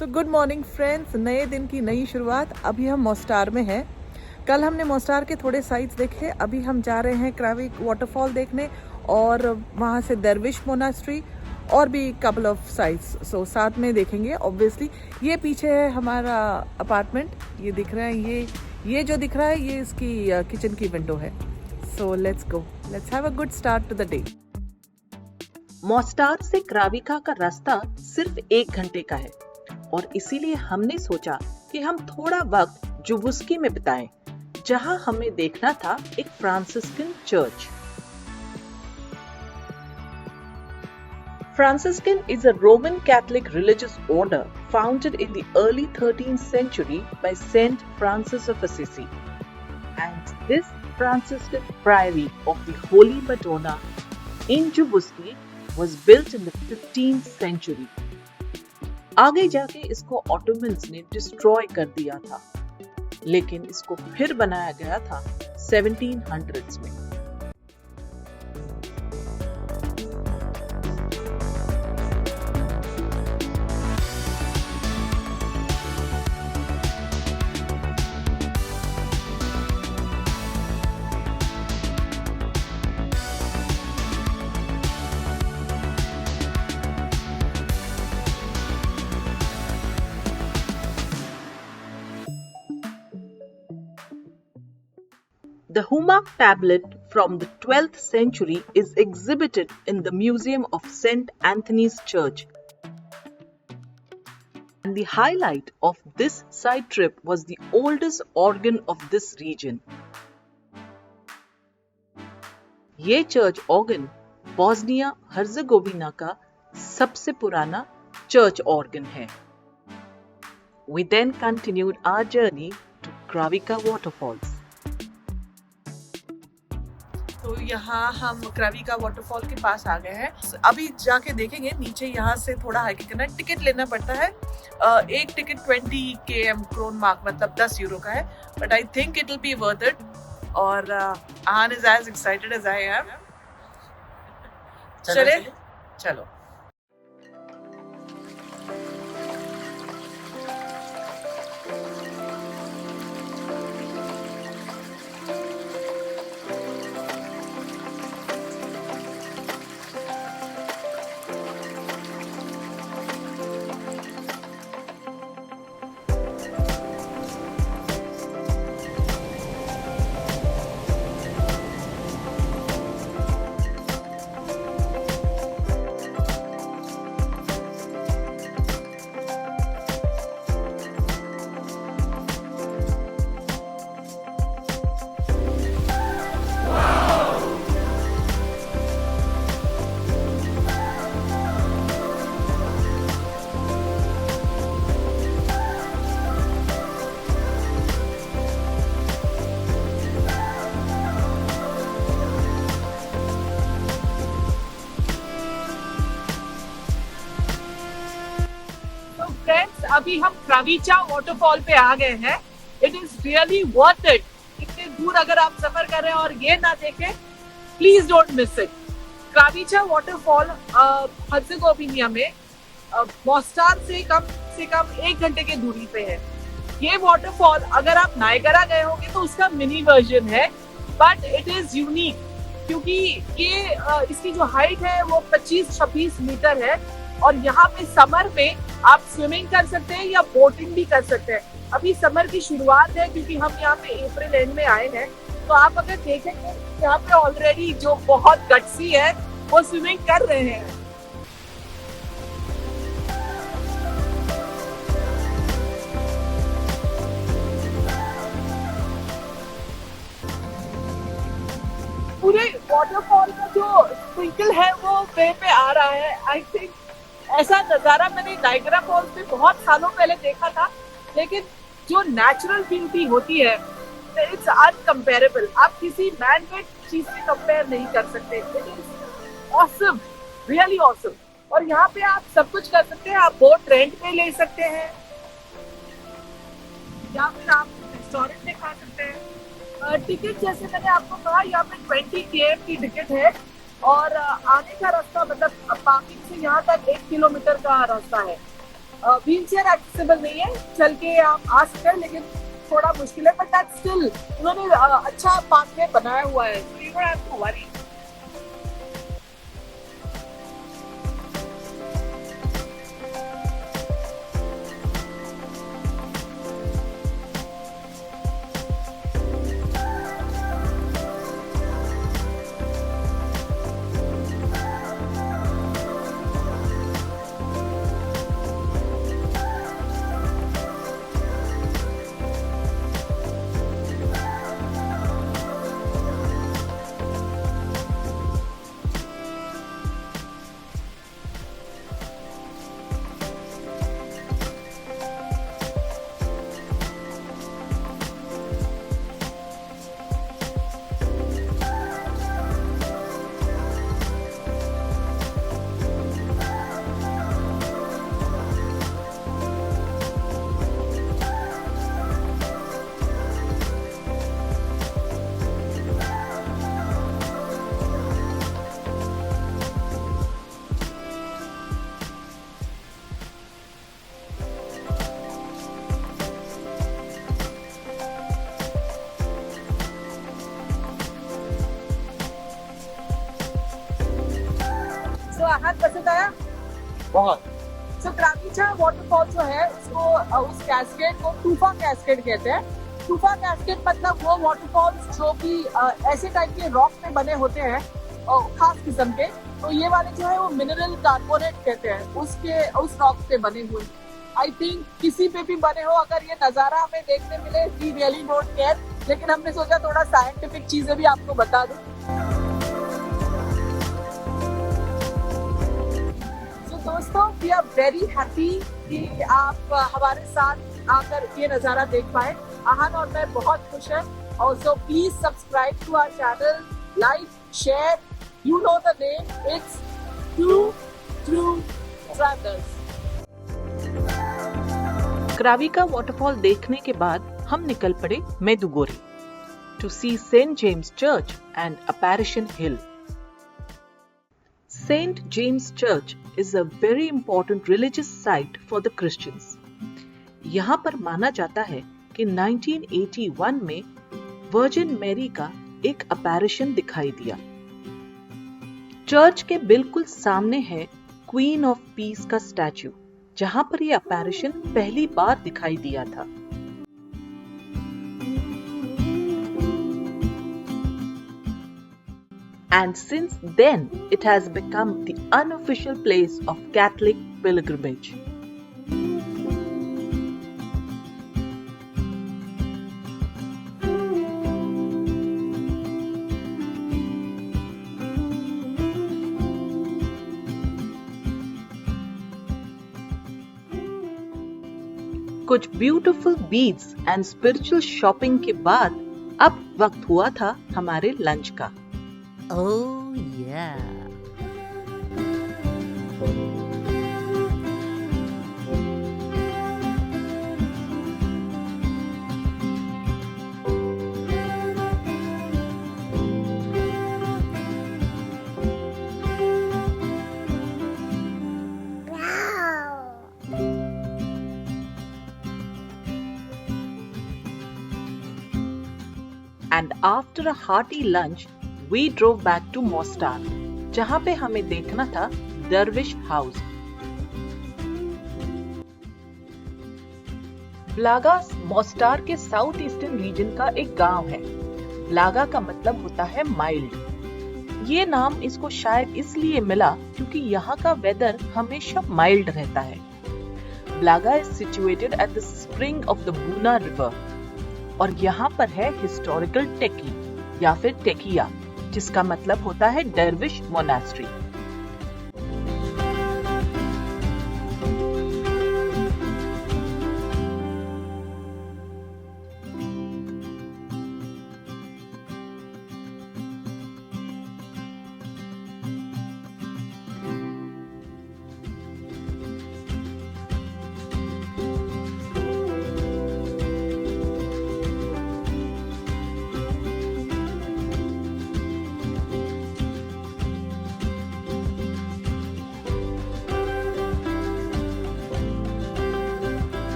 So good morning friends, नए दिन की नई शुरुआत। अभी हम मोस्टार में हैं। कल हमने मोस्टार के थोड़े साइट्स देखे, अभी हम जा रहे हैं क्राविक वाटरफॉल देखने और वहाँ से दरविश मोनास्ट्री और भी कपल ऑफ साइट्स सो साथ में देखेंगे। ऑब्वियसली ये पीछे है हमारा अपार्टमेंट, ये दिख रहा है, ये जो दिख रहा है ये इसकी किचन की विंडो है। So let's go, let's have a good start to the day. Mostar से क्राविका का रास्ता सिर्फ 1 घंटे का है और इसीलिए हमने सोचा कि हम थोड़ा वक्त जुबुस्की में बिताएं, जहां हमें देखना था एक Franciscan church. Franciscan is a Roman Catholic religious order founded in the early 13th century by Saint Francis of Assisi. And this Franciscan Priory of the Holy Madonna in Jubuski was built in the 15th century. आगे जाके इसको Ottomans ने destroy कर दिया था, लेकिन इसको फिर बनाया गया था 1700s में। The Humak tablet from the 12th century is exhibited in the Museum of St. Anthony's Church. And the highlight of this side trip was the oldest organ of this region. ये church organ Bosnia Herzegovina का सबसे पुराना church organ है। We then continued our journey to Kravica waterfalls. तो यहाँ हम क्राविका waterfall के पास आ गए हैं। अभी जाके देखेंगे नीचे, यहाँ से थोड़ा हाइकिंग करना है, टिकट लेना पड़ता है। एक टिकट 20 km क्रोन मार्क मतलब 10 यूरो का है, but I think it will be worth it. और Ann is as excited as I am. चलो। अभी हम क्राविचा वाटरफॉल पे आ गए हैं। It is really worth it. इतने दूर अगर आप सफर कर रहे हैं और ये ना देखें, please don't miss it. Kravica waterfall Herzegovina में मोस्टार से कम 1 घंटे की दूरी पे है। ये वाटरफॉल अगर आप नायगरा गए होंगे तो उसका मिनी वर्जन है, बट इट इज यूनिक क्योंकि ये इसकी जो हाइट है वो 25-26 मीटर है और यहाँ पे समर में आप स्विमिंग कर सकते हैं या बोटिंग भी कर सकते हैं। अभी समर की शुरुआत है क्योंकि हम यहाँ पे अप्रैल एंड में आए हैं, तो आप अगर देखेंगे यहाँ पे ऑलरेडी जो बहुत गट्सी है वो स्विमिंग कर रहे हैं। पूरे वाटरफॉल का जो स्प्रिंकल है वो वे पे आ रहा है। आई थिंक ऐसा नजारा मैंने नायगरा फॉल्स में बहुत सालों पहले देखा था, लेकिन जो नेचुरल ब्यूटी होती है इट्स अनकम्पेरेबल। आप किसी मैन मेड चीज से कंपेयर नहीं कर सकते। It is awesome, really awesome. और यहाँ पे आप सब कुछ कर सकते हैं। आप बोट रेंट पे ले सकते हैं या फिर आप रेस्टोरेंट में खा सकते हैं। टिकट जैसे मैंने आपको कहा यहाँ पे 20 km की टिकट है और आने का रास्ता मतलब पार्किंग से यहाँ तक 1 किलोमीटर का रास्ता है। व्हील चेयर एक्सेसिबल नहीं है, चल के आप आ सकते हैं, लेकिन थोड़ा मुश्किल है, बट दैट स्टिल उन्होंने अच्छा पाथवे बनाया हुआ है, so you don't have to worry. तो आहत पसंद आया बहुत। सो क्रावीचा वाटरफॉल जो है उसको उस कैस्केड को टूफा कैस्केड कहते हैं। टूफा कैस्केड मतलब वो वाटरफॉल्स जो कि ऐसे टाइप के रॉक में बने होते हैं खास किस्म के। तो ये वाले जो है वो मिनरल कार्बोनेट कहते हैं, उसके उस रॉक पे बने हुए। आई थिंक किसी पे भी बने हो, अगर ये नजारा हमें देखने मिले वी रियली डोंट केयर, लेकिन हमने सोचा थोड़ा साइंटिफिक चीजें भी आपको बता दूं। दोस्तों वी आर वेरी हैप्पी कि आप हमारे साथ आकर ये नज़ारा देख पाए। आहन और मैं बहुत खुश हैं। Also please subscribe to our channel, like, share, you know the name, it's true travellers. Kravica waterfall देखने के बाद हम निकल पड़े Medjugorje to see Saint James church and apparition hill. St. James Church is a very important religious site for the Christians. यहाँ पर माना जाता है कि 1981 में वर्जिन मैरी का एक अपैरिशन दिखाई दिया। चर्च के बिल्कुल सामने है क्वीन ऑफ पीस का स्टैचू, जहां पर यह अपैरिशन पहली बार दिखाई दिया था। And since then, it has become the unofficial place of Catholic pilgrimage. कुछ beautiful beads and spiritual shopping के बाद अब वक्त हुआ था हमारे लंच का। Oh, yeah. And after a hearty lunch, we drove back to Mostar, जहां पे हमें देखना था दरविश हाउस। ब्लागा मोस्टार के साउथ ईस्टर्न रीजन का एक गांव है। ब्लागा का मतलब होता है माइल्ड। ये नाम इसको शायद इसलिए मिला क्योंकि यहाँ का वेदर हमेशा माइल्ड रहता है। Blagaj is situated at the spring of the Buna river और यहाँ पर है हिस्टोरिकल टेकी या फिर टेकिया, जिसका मतलब होता है डरविश monastery.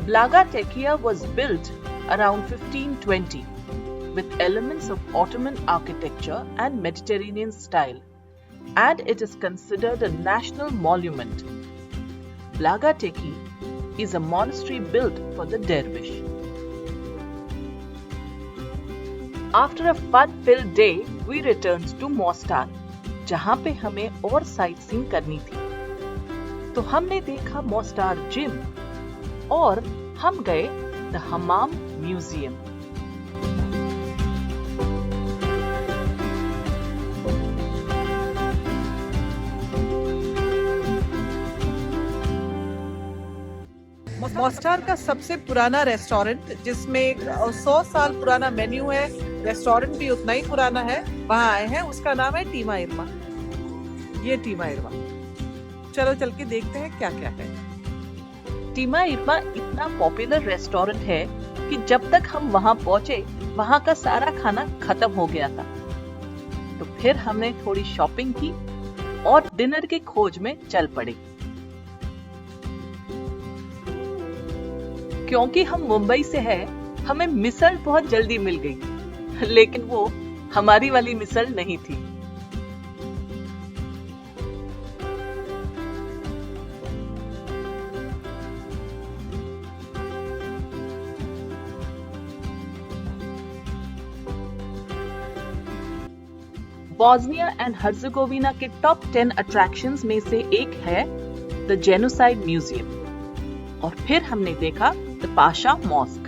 Blaga Tekia was built around 1520 with elements of Ottoman architecture and Mediterranean style, and it is considered a national monument. Blaga Teki is a monastery built for the dervish. After a fun-filled day, we returned to Mostar, जहाँ पे हमें और sightseeing करनी थी। तो हमने देखा Mostar gym और हम गए द हमाम म्यूजियम। मॉस्टार का सबसे पुराना रेस्टोरेंट, जिसमें 100 साल पुराना मेन्यू है, रेस्टोरेंट भी उतना ही पुराना है, वहाँ आए हैं। उसका नाम है टीमा इरमा। ये टीमा इरमा, चलो चल के देखते हैं क्या क्या है। टीमा इरमा इतना पॉपुलर रेस्टोरेंट है कि जब तक हम वहाँ पहुँचे वहाँ का सारा खाना खत्म हो गया था। तो फिर हमने थोड़ी शॉपिंग की और डिनर की खोज में चल पड़े। क्योंकि हम मुंबई से हैं, हमें मिसल बहुत जल्दी मिल गई, लेकिन वो हमारी वाली मिसल नहीं थी। बॉस्निया एंड हर्जेगोविना के टॉप 10 अट्रैक्शंस में से एक है द जेनोसाइड म्यूजियम, और फिर हमने देखा the Pasha mosque.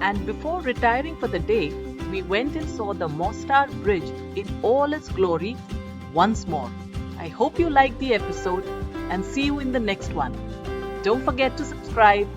And before retiring for the day, we went and saw the Mostar Bridge in all its glory once more. I hope you liked the episode and see you in the next one. Don't forget to subscribe.